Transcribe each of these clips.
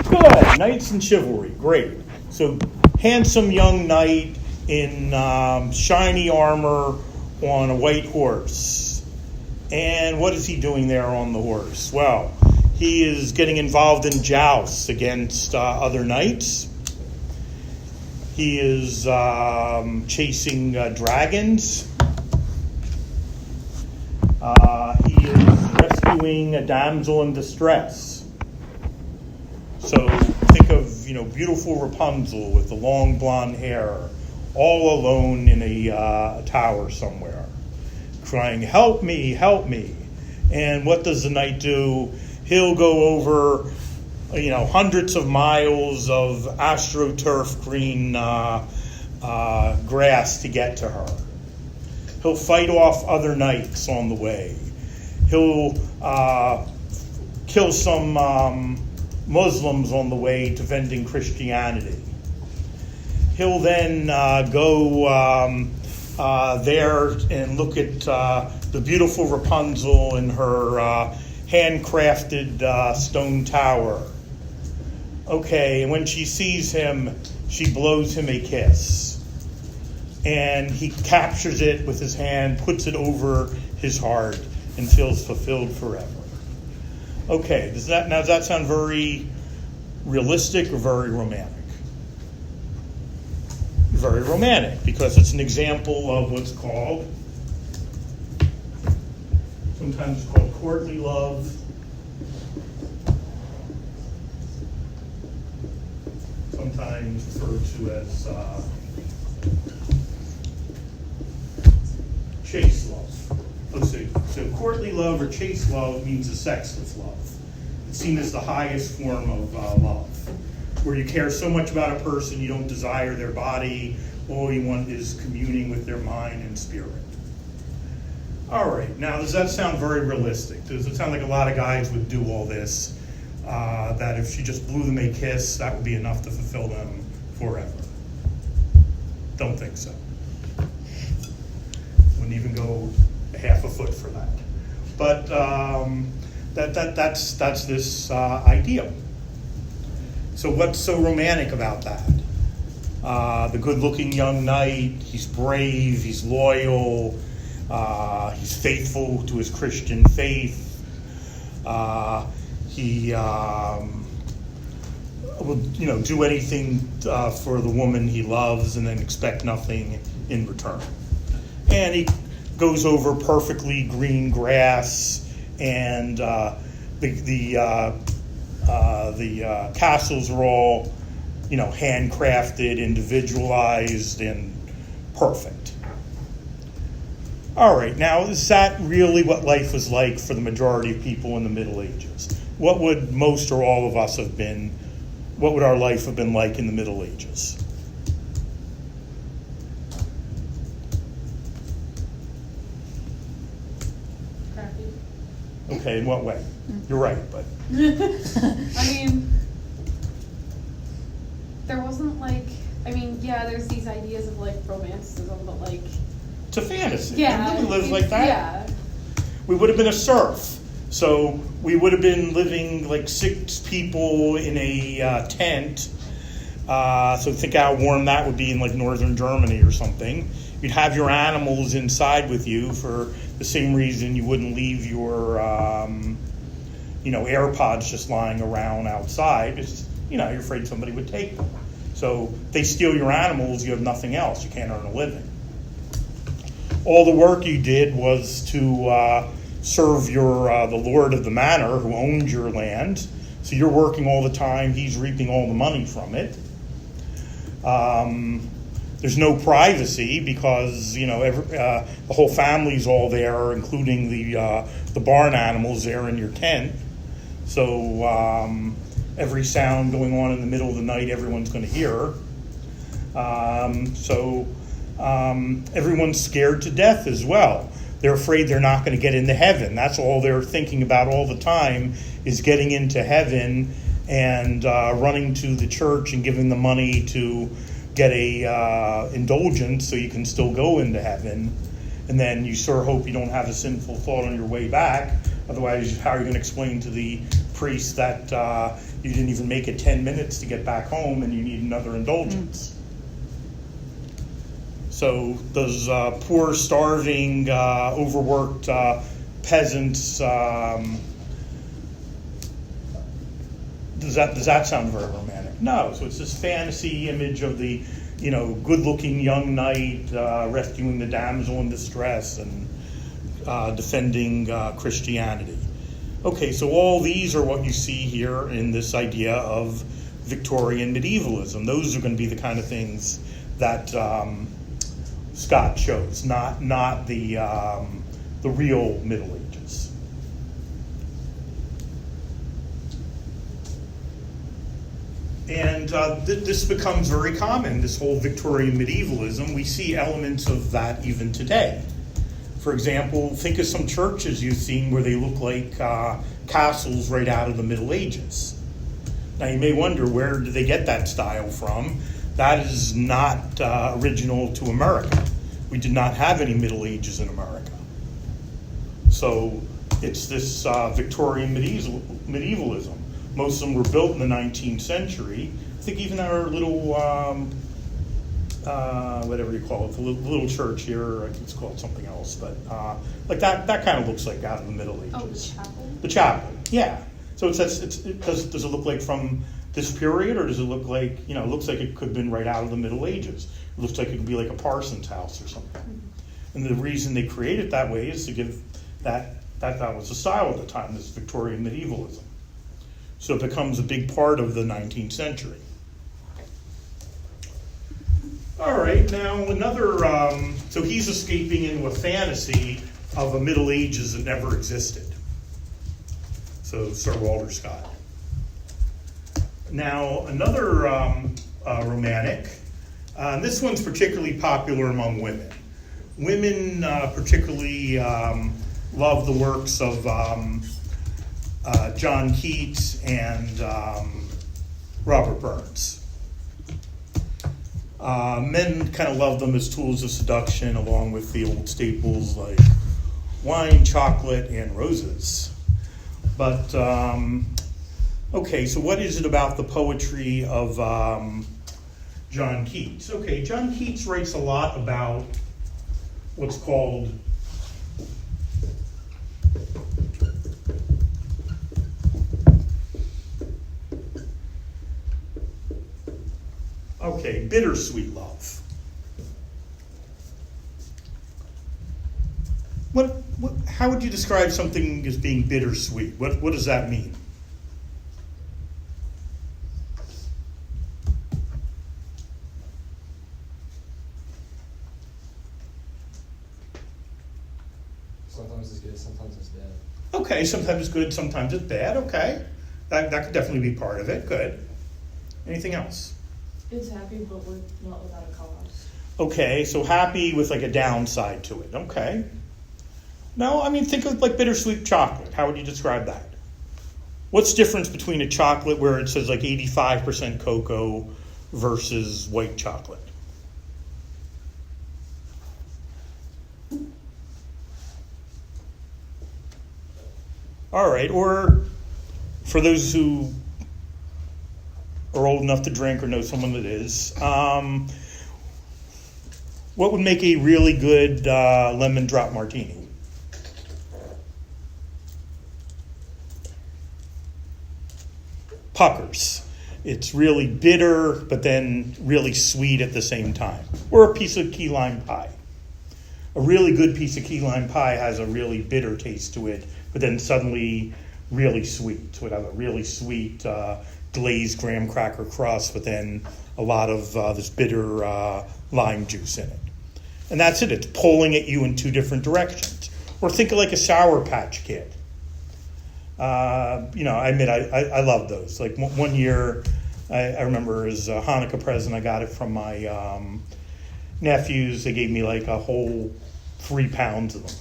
Good. Knights and chivalry. Great. So, handsome young knight in shiny armor on a white horse. And what is he doing there on the horse? Well, he is getting involved in jousts against other knights. He is chasing dragons. He is rescuing a damsel in distress. So think of, beautiful Rapunzel with the long blonde hair, all alone in a tower somewhere, crying, "Help me, help me." And what does the knight do? He'll go over, hundreds of miles of astroturf green grass to get to her. He'll fight off other knights on the way. He'll kill some Muslims on the way defending Christianity. He'll then go there and look at the beautiful Rapunzel in her handcrafted stone tower. Okay, and when she sees him, she blows him a kiss. And he captures it with his hand, puts it over his heart, and feels fulfilled forever. Okay, does that sound very realistic or very romantic? Very romantic, because it's an example of what's called, sometimes it's called courtly love, sometimes referred to as chaste love. Let's see. So courtly love or chaste love means a sexless love. It's seen as the highest form of love, where you care so much about a person you don't desire their body. All you want is communing with their mind and spirit. All right. Now, does that sound very realistic? Does it sound like a lot of guys would do all this? That if she just blew them a kiss, that would be enough to fulfill them forever? Don't think so. Wouldn't even go half a foot for that. But that's this idea. So what's so romantic about that? The good-looking young knight, he's brave, he's loyal, he's faithful to his Christian faith. He will, do anything for the woman he loves and then expect nothing in return. And he goes over perfectly green grass, and the castles are all, handcrafted, individualized, and perfect. All right, now is that really what life was like for the majority of people in the Middle Ages? What would most or all of us have been? What would our life have been like in the Middle Ages? Crappy. Okay, in what way? You're right, but... I mean, there wasn't there's these ideas of romanticism, but it's a fantasy. Yeah. Nobody lives like that. Yeah. We would have been a serf. So we would have been living like 6 people in a tent. So think how warm that would be in northern Germany or something. You'd have your animals inside with you for the same reason you wouldn't leave your, AirPods just lying around outside. Because, you're afraid somebody would take them. So they steal your animals, you have nothing else. You can't earn a living. All the work you did was to serve the lord of the manor who owned your land. So you're working all the time. He's reaping all the money from it. There's no privacy because the whole family's all there, including the barn animals there in your tent. So every sound going on in the middle of the night, everyone's going to hear. Everyone's scared to death as well. They're afraid they're not going to get into heaven. That's all they're thinking about all the time is getting into heaven and running to the church and giving the money to get a indulgence so you can still go into heaven. And then you sure hope you don't have a sinful thought on your way back. Otherwise, how are you going to explain to the priest that you didn't even make it 10 minutes to get back home and you need another indulgence. So those poor, starving, overworked peasants, does that sound very romantic? No. So it's this fantasy image of the, good-looking young knight rescuing the damsel in distress and defending Christianity. Okay, so all these are what you see here in this idea of Victorian medievalism. Those are going to be the kind of things that Scott chose, not the real Middle Ages. And this becomes very common, this whole Victorian medievalism. We see elements of that even today. For example, think of some churches you've seen where they look like castles right out of the Middle Ages. Now you may wonder, where did they get that style from? That is not original to America. We did not have any Middle Ages in America. So it's this Victorian medievalism. Most of them were built in the 19th century. I think even our little, whatever you call it, the little church here, I think it's called something else, but like that kind of looks like out of the Middle Ages. Oh, the chapel? The chapel, yeah. So does it look like from this period, or does it look like, it looks like it could have been right out of the Middle Ages. It looks like it could be like a parson's house or something. Mm-hmm. And the reason they create it that way is to give that was the style at the time, this Victorian medievalism. So it becomes a big part of the 19th century. All right, now another, so he's escaping into a fantasy of a Middle Ages that never existed. So Sir Walter Scott. Now another romantic, this one's particularly popular among women. Women particularly love the works of John Keats and Robert Burns. Men kind of love them as tools of seduction, along with the old staples like wine, chocolate, and roses. But, okay, so what is it about the poetry of John Keats? Okay, John Keats writes a lot about what's called bittersweet love. How would you describe something as being bittersweet? What does that mean? Sometimes it's good, sometimes it's bad. Okay, sometimes it's good, sometimes it's bad. Okay, that could definitely be part of it. Good. Anything else? It's happy, but not without a cause. Okay, so happy with like a downside to it. Okay. No, I mean, think of like bittersweet chocolate. How would you describe that? What's the difference between a chocolate where it says like 85% cocoa versus white chocolate? All right, or for those who are old enough to drink or know someone that is, what would make a really good lemon drop martini? Puckers. It's really bitter, but then really sweet at the same time. Or a piece of key lime pie. A really good piece of key lime pie has a really bitter taste to it, but then suddenly really sweet. So it has a really sweet glazed graham cracker crust, but then a lot of this bitter lime juice in it. And that's it. It's pulling at you in two different directions. Or think of like a Sour Patch Kid. I admit I love those. Like one year, I remember as a Hanukkah present, I got it from my nephews. They gave me like a whole 3 pounds of them.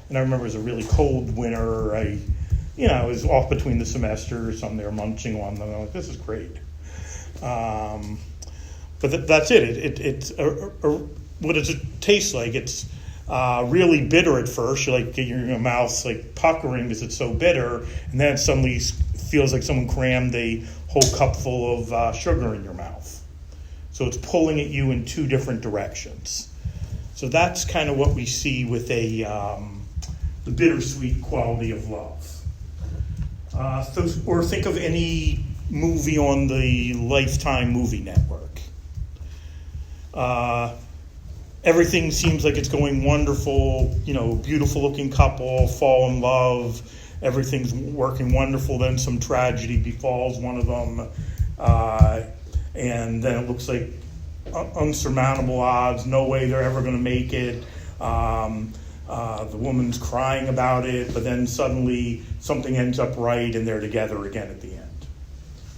And I remember it was a really cold winter. I was off between the semesters. So I'm there munching on them. I'm like, this is great. But that's it. It's what does it taste like? It's really bitter at first. You're like, your mouth's like puckering because it's so bitter, and then it suddenly feels like someone crammed a whole cup full of sugar in your mouth. So it's pulling at you in two different directions. So that's kind of what we see with the bittersweet quality of love. Or think of any movie on the Lifetime movie network. Everything seems like it's going wonderful, beautiful looking couple, fall in love, everything's working wonderful, then some tragedy befalls one of them, and then it looks like unsurmountable odds, no way they're ever going to make it. The woman's crying about it, but then suddenly something ends up right and they're together again at the end.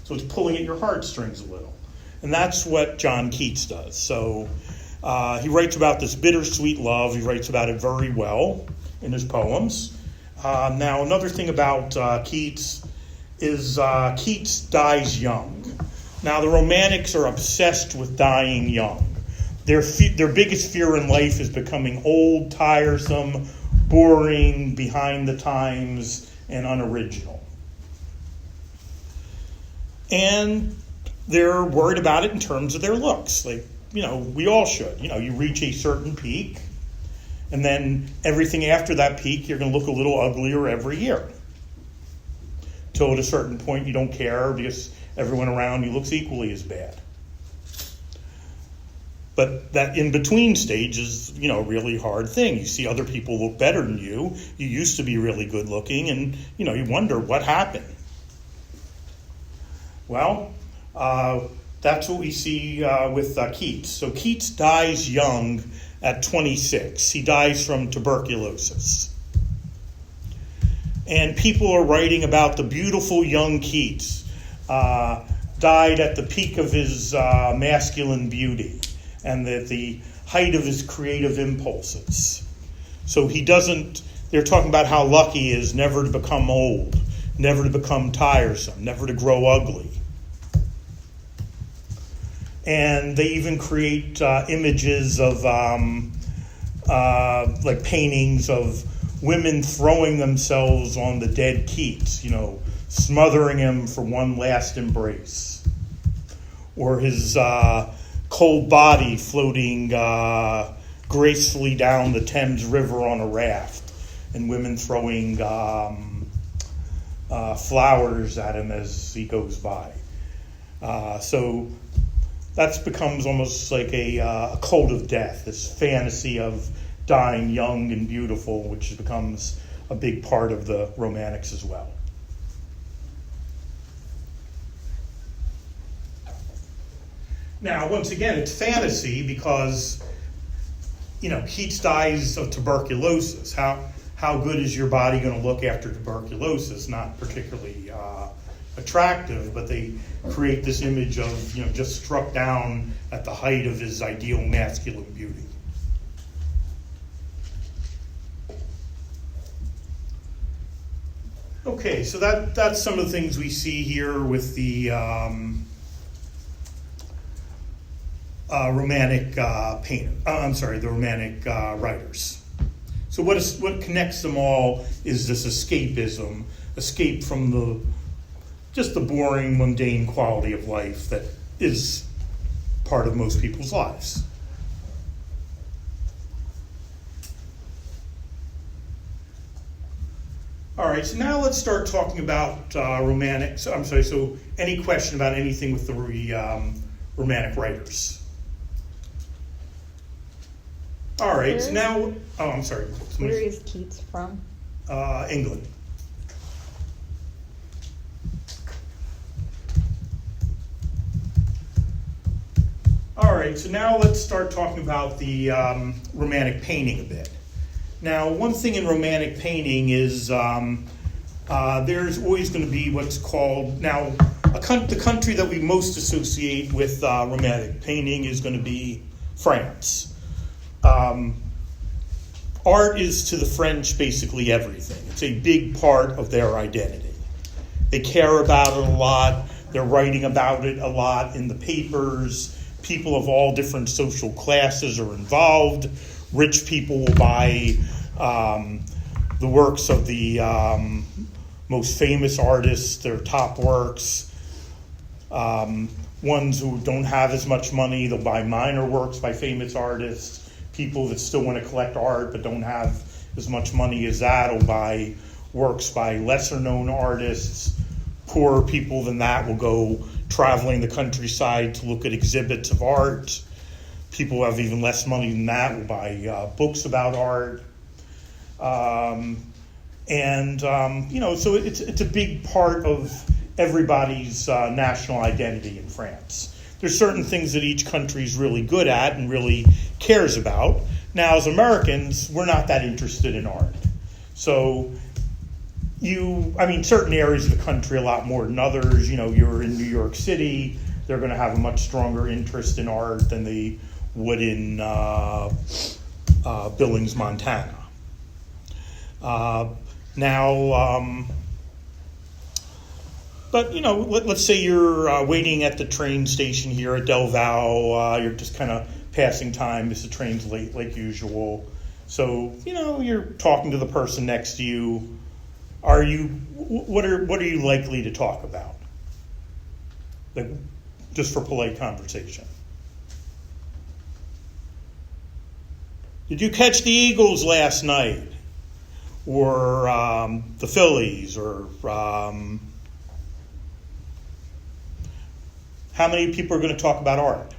So it's pulling at your heartstrings a little. And that's what John Keats does. So he writes about this bittersweet love. He writes about it very well in his poems. Now, another thing about Keats is Keats dies young. Now, the Romantics are obsessed with dying young. Their biggest fear in life is becoming old, tiresome, boring, behind the times, and unoriginal. And they're worried about it in terms of their looks. Like, we all should. You reach a certain peak, and then everything after that peak, you're going to look a little uglier every year. Till at a certain point, you don't care because everyone around you looks equally as bad. But that in-between stage is, a really hard thing. You see other people look better than you. You used to be really good looking, and, you wonder what happened. Well, that's what we see with Keats. So Keats dies young at 26. He dies from tuberculosis. And people are writing about the beautiful young Keats. Died at the peak of his masculine beauty and at the height of his creative impulses. So they're talking about how lucky he is never to become old, never to become tiresome, never to grow ugly. And they even create images of like paintings of women throwing themselves on the dead Keats, smothering him for one last embrace. Or his cold body floating gracefully down the Thames River on a raft, and women throwing flowers at him as he goes by. So that becomes almost like a cult of death, this fantasy of dying young and beautiful, which becomes a big part of the Romantics as well. Now, once again, it's fantasy because, Keats dies of tuberculosis. How good is your body going to look after tuberculosis? Not particularly attractive, but they create this image of, just struck down at the height of his ideal masculine beauty. Okay, so that's some of the things we see here with the Romantic the Romantic writers. So what connects them all is this escapism, escape from the boring, mundane quality of life that is part of most people's lives. All right, so now let's start talking about Romantic. So any question about anything with the Romantic writers? All right, so now, I'm sorry. Where is Keats from? England. All right, so now let's start talking about the Romantic painting a bit. Now, one thing in Romantic painting is there's always going to be what's called, now, the country that we most associate with Romantic painting is going to be France. Art is to the French basically everything. It's a big part of their identity. They care about it a lot. They're writing about it a lot in the papers. People of all different social classes are involved. Rich people will buy the works of the most famous artists, their top works. Ones who don't have as much money, they'll buy minor works by famous artists. People that still want to collect art but don't have as much money as that will buy works by lesser known artists. Poorer people than that will go traveling the countryside to look at exhibits of art. People who have even less money than that will buy books about art. So it's a big part of everybody's national identity in France. There's certain things that each country is really good at and really cares about. Now, as Americans, we're not that interested in art. So certain areas of the country a lot more than others. You're in New York City, they're going to have a much stronger interest in art than they would in Billings, Montana. Let's say you're waiting at the train station here at Del Val. You're just kind of passing time. The train's late like usual. So, you're talking to the person next to you. What are you likely to talk about? Just for polite conversation. Did you catch the Eagles last night? Or the Phillies? Or how many people are going to talk about art?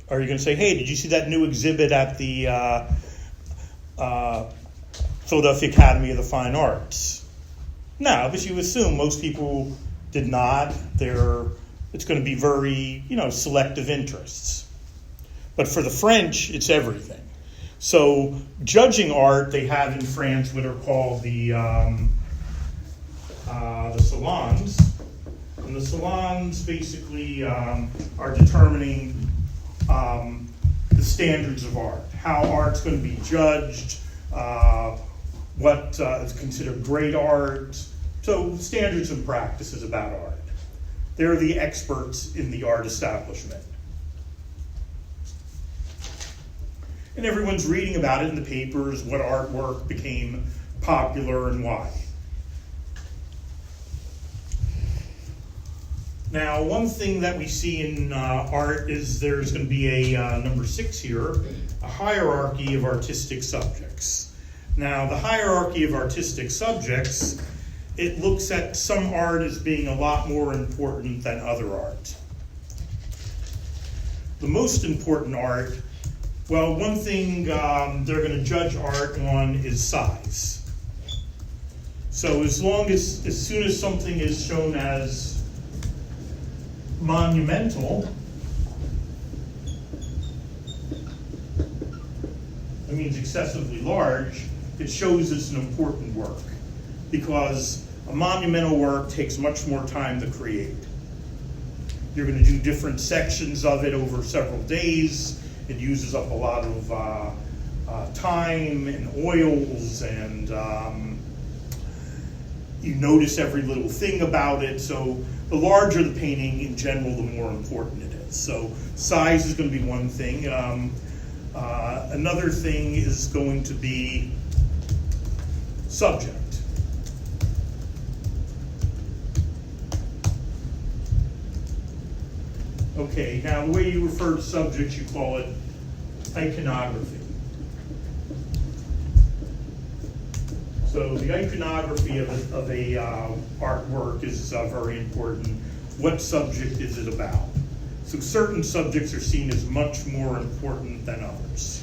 Are you going to say, hey, did you see that new exhibit at the Philadelphia Academy of the Fine Arts? No, because you assume most people did not. It's going to be very, selective interests. But for the French, it's everything. So judging art, they have in France what are called the salons. And the salons basically are determining the standards of art, how art's going to be judged, what is considered great art. So standards and practices about art. They're the experts in the art establishment. And everyone's reading about it in the papers, what artwork became popular and why. Now, one thing that we see in art is there's going to be a number 6 here, a hierarchy of artistic subjects. Now, the hierarchy of artistic subjects, it looks at some art as being a lot more important than other art. The most important art, well, one thing they're going to judge art on is size. So as soon as something is shown as monumental, that means excessively large, it shows it's an important work, because a monumental work takes much more time to create. You're going to do different sections of it over several days. It uses up a lot of time and oils, and you notice every little thing about it. So the larger the painting in general, the more important it is. So size is going to be one thing. Another thing is going to be subject. Okay, now the way you refer to subjects, you call it iconography. So the iconography of a artwork is very important. What subject is it about? So certain subjects are seen as much more important than others.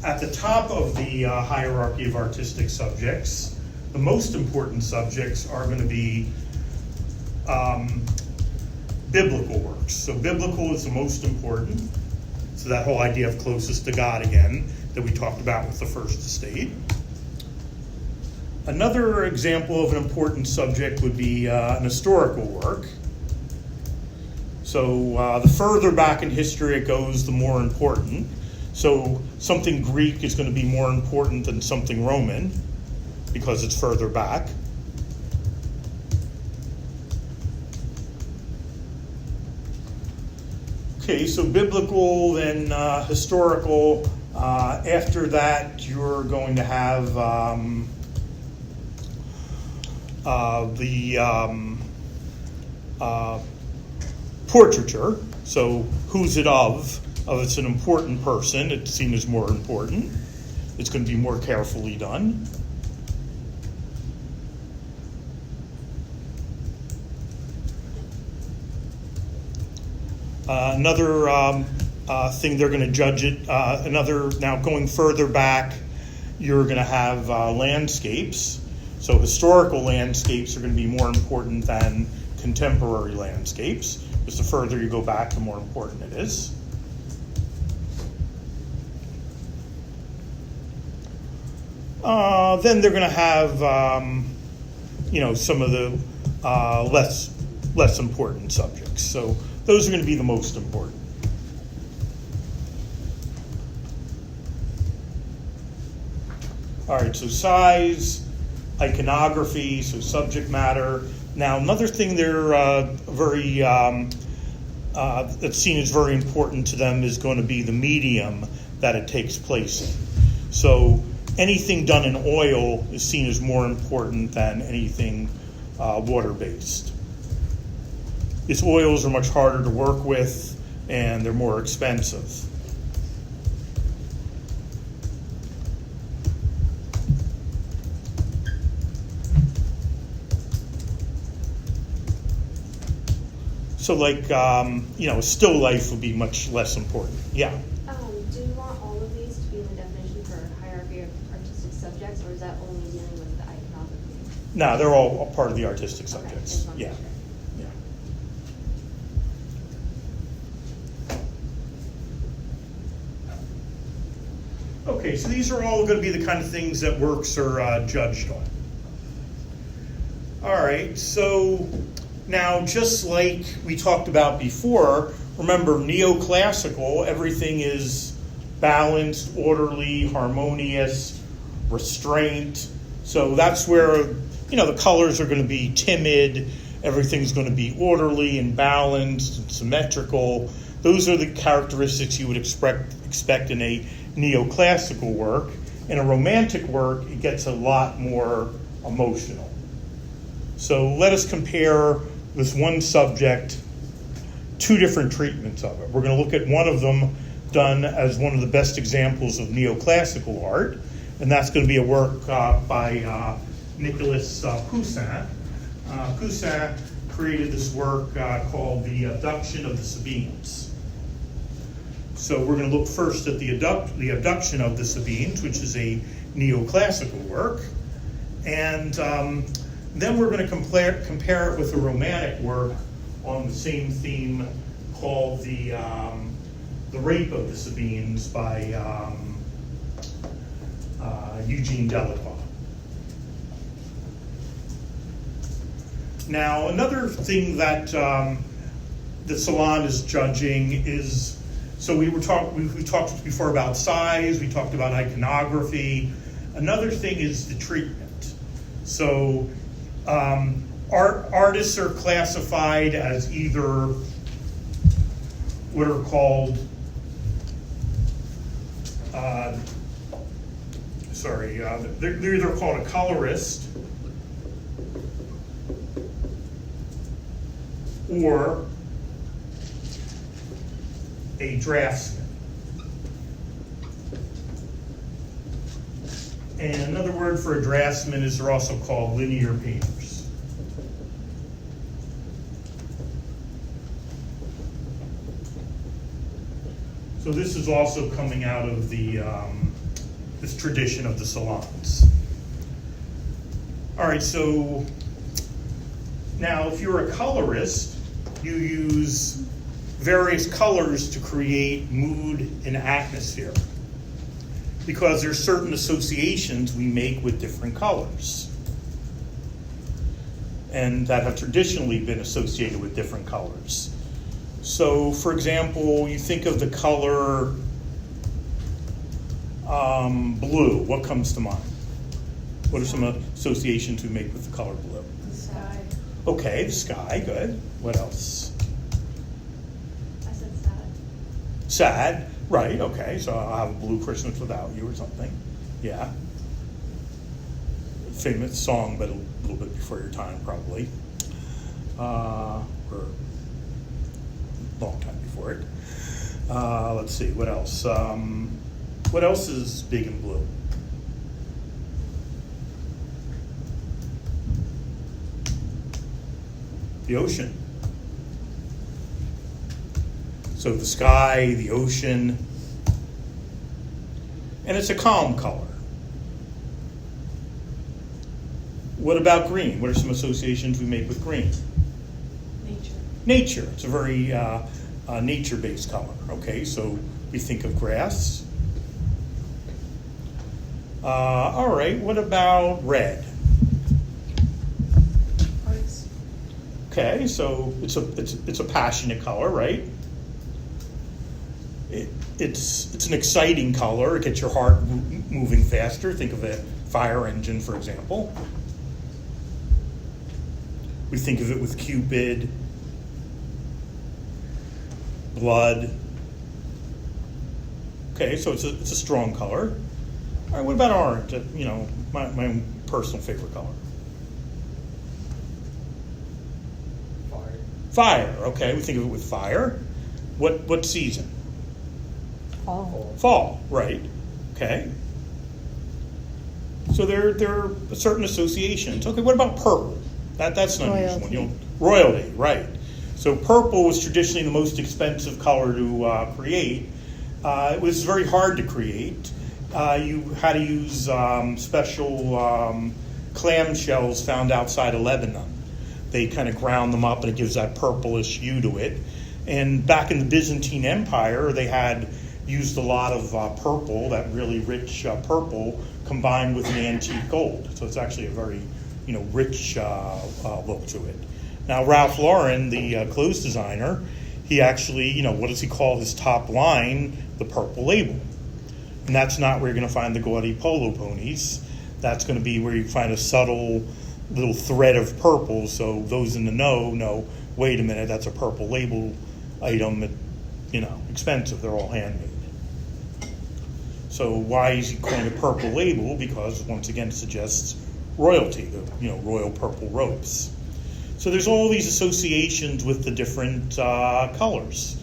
At the top of the hierarchy of artistic subjects, the most important subjects are going to be biblical works. So biblical is the most important. So that whole idea of closest to God again that we talked about with the First Estate. Another example of an important subject would be an historical work. So the further back in history it goes, the more important. So something Greek is going to be more important than something Roman because it's further back. Okay, so biblical, then historical. After that, you're going to have portraiture. So who's it of? If it's an important person, it's seen as more important. It's going to be more carefully done. Another thing they're going to judge it, now going further back, you're going to have landscapes. So historical landscapes are going to be more important than contemporary landscapes, because the further you go back, the more important it is. Then they're going to have, some of the less important subjects. So those are going to be the most important. All right, so size, iconography, so subject matter. Now, another thing that's seen as very important to them is going to be the medium that it takes place in. So anything done in oil is seen as more important than anything water-based. Its oils are much harder to work with, and they're more expensive. So like, a still life would be much less important. Yeah. Do you want all of these to be in the definition for hierarchy of artistic subjects, or is that only dealing with the iconography? No, they're all part of the artistic Okay, subjects. just wanted to Yeah. make sure. Yeah. Okay, so these are all going to be the kind of things that works are judged on. All right, so now just like we talked about before, remember neoclassical, everything is balanced, orderly, harmonious, restraint. So that's where, the colors are going to be timid, everything's going to be orderly and balanced and symmetrical. Those are the characteristics you would expect in a neoclassical work. In a romantic work, it gets a lot more emotional. So let us compare this one subject, two different treatments of it. We're going to look at one of them done as one of the best examples of neoclassical art, and that's going to be a work by Nicolas Poussin. Poussin created this work called The Abduction of the Sabines. So we're going to look first at the Abduction of the Sabines, which is a neoclassical work, and then we're going to compare it with a romantic work on the same theme called The Rape of the Sabines by Eugene Delacroix. Now, another thing that the Salon is judging is, so we talked before about size, we talked about iconography. Another thing is the treatment. So artists are classified as either what are called, they're either called a colorist or a draftsman. And another word for a draftsman is they're also called linear painters. So this is also coming out of the this tradition of the salons. All right, so now if you're a colorist, you use various colors to create mood and atmosphere, because there's certain associations we make with different colors, and that have traditionally been associated with different colors. So, for example, you think of the color blue. What comes to mind? What are some associations we make with the color blue? The sky. Okay, the sky, good. What else? I said sad. Sad, right, okay, so I'll have a blue Christmas without you or something. Yeah. Famous song, but a little bit before your time, probably. Where long time before it. Let's see, what else? What else is big and blue? The ocean. So the sky, the ocean, and it's a calm color. What about green? What are some associations we make with green? Nature. Nature. It's a very nature-based color. Okay, so we think of grass. All right, what about red? Arts. Okay, so it's a passionate color, right? It's an exciting color. It gets your heart moving faster. Think of a fire engine, for example. We think of it with Cupid, blood. Okay, so it's a strong color. All right, what about orange? You know, my personal favorite color. Fire. Fire. Okay, we think of it with fire. What season? Fall. Fall, right? Okay. So there are certain associations. Okay, what about purple? That's an unusual one. Royalty. Royalty, right? So purple was traditionally the most expensive color to create. It was very hard to create. You had to use special clamshells found outside of Lebanon. They kind of ground them up, and it gives that purplish hue to it. And back in the Byzantine Empire, they had used a lot of purple, that really rich purple, combined with an antique gold. So it's actually a very, rich look to it. Now, Ralph Lauren, the clothes designer, he actually, what does he call his top line? The purple label. And that's not where you're going to find the gaudy polo ponies. That's going to be where you find a subtle little thread of purple. So those in the know, wait a minute, that's a purple label item. Expensive. They're all handmade. So why is he calling it purple label? Because once again, it suggests royalty. The royal purple robes. So there's all these associations with the different colors.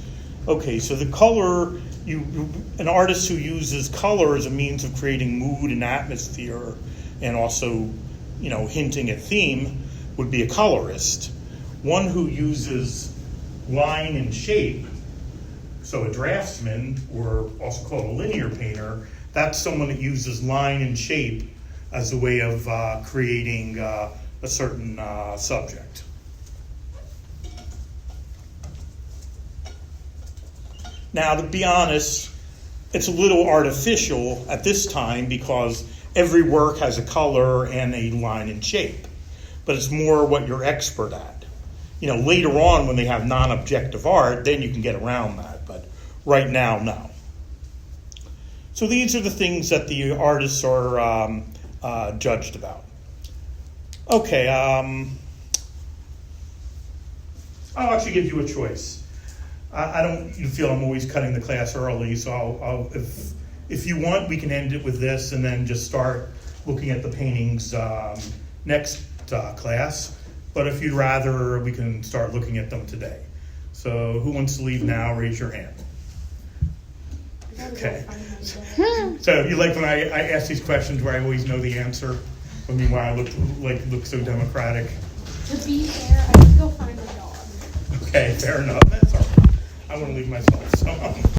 Okay, so the color, an artist who uses color as a means of creating mood and atmosphere, and also, hinting at theme, would be a colorist. One who uses line and shape, so a draftsman, or also called a linear painter, that's someone that uses line and shape as a way of creating a certain subject. Now, to be honest, it's a little artificial at this time because every work has a color and a line and shape, but it's more what you're expert at. Later on when they have non-objective art, then you can get around that, but right now, no. So these are the things that the artists are judged about. Okay, I'll actually give you a choice. I don't feel I'm always cutting the class early, so I'll if you want, we can end it with this and then just start looking at the paintings next class. But if you'd rather, we can start looking at them today. So who wants to leave now? Raise your hand. Okay. So you like when I ask these questions where I always know the answer? I mean, why I look so democratic. To be fair, I need to go find my dog. Okay, fair enough. That's all right. I want to leave myself. So.